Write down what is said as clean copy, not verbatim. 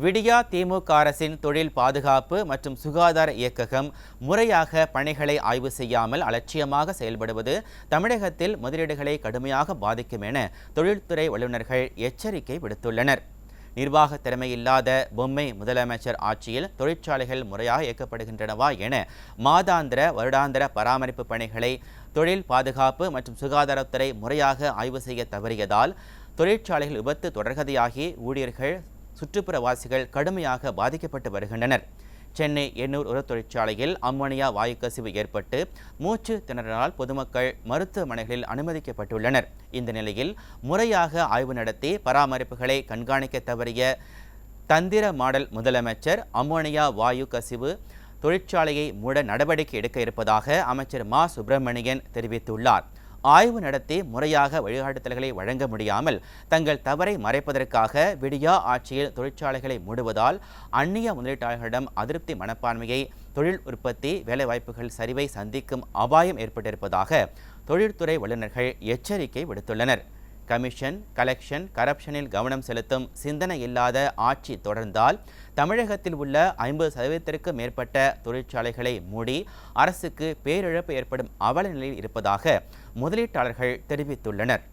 விடியா திமுக அரசின் தொழில் பாதுகாப்பு மற்றும் சுகாதார இயக்ககம் முறையாக பணிகளை ஆய்வு செய்யாமல் அலட்சியமாக செயல்படுவது தமிழகத்தில் முதலீடுகளை கடுமையாக பாதிக்கும் என தொழில்துறை வல்லுநர்கள் எச்சரிக்கை விடுத்துள்ளனர். நிர்வாக திறமையில்லாத பொம்மை முதலமைச்சர் ஆட்சியில் தொழிற்சாலைகள் முறையாக இயக்கப்படுகின்றனவா என மாதாந்திர வருடாந்திர பராமரிப்பு பணிகளை தொழில் பாதுகாப்பு மற்றும் சுகாதாரத்துறை முறையாக ஆய்வு செய்ய தவறியதால் தொழிற்சாலைகள் விபத்து தொடர்கதையாகி ஊழியர்கள் சுற்றுப்புறவாசிகள் கடுமையாக பாதிக்கப்பட்டு வருகின்றனர். சென்னை எண்ணூர் உரத் தொழிற்சாலையில் அம்மோனியா வாயு கசிவு ஏற்பட்டு மூச்சு திணறலால் பொதுமக்கள் மருத்துவமனைகளில் அனுமதிக்கப்பட்டுள்ளனர். இந்த நிலையில் முறையாக ஆய்வு நடத்தி பராமரிப்புகளை கண்காணிக்க தவறிய தந்திர மாடல் முதலமைச்சர் அம்மோனியா வாயு கசிவு தொழிற்சாலையை மூட நடவடிக்கை எடுக்க இருப்பதாக அமைச்சர் மா சுப்பிரமணியன் தெரிவித்துள்ளார். ஆய்வு நடத்தி முறையாக வழிகாட்டுதல்களை வழங்க முடியாமல் தங்கள் தவறை மறைப்பதற்காக விடியா ஆட்சியில் தொழிற்சாலைகளை மூடுவதால் அந்நிய முதலீட்டாளர்களிடம் அதிருப்தி மனப்பான்மையை தொழில் உற்பத்தி வேலைவாய்ப்புகள் சரிவை சந்திக்கும் அபாயம் ஏற்பட்டிருப்பதாக தொழில்துறை வல்லுநர்கள் எச்சரிக்கை விடுத்துள்ளனர். கமிஷன், கலெக்ஷன், கரப்ஷனில் கவனம் செலுத்தும் சிந்தனை இல்லாத ஆட்சி தொடர்ந்தால் தமிழகத்தில் உள்ள 50%க்கும் மேற்பட்ட தொழிற்சாலைகளை மூடி அரசுக்கு பேரிழப்பு ஏற்படும் அவல நிலையில் இருப்பதாக முதலீட்டாளர்கள் தெரிவித்துள்ளனர்.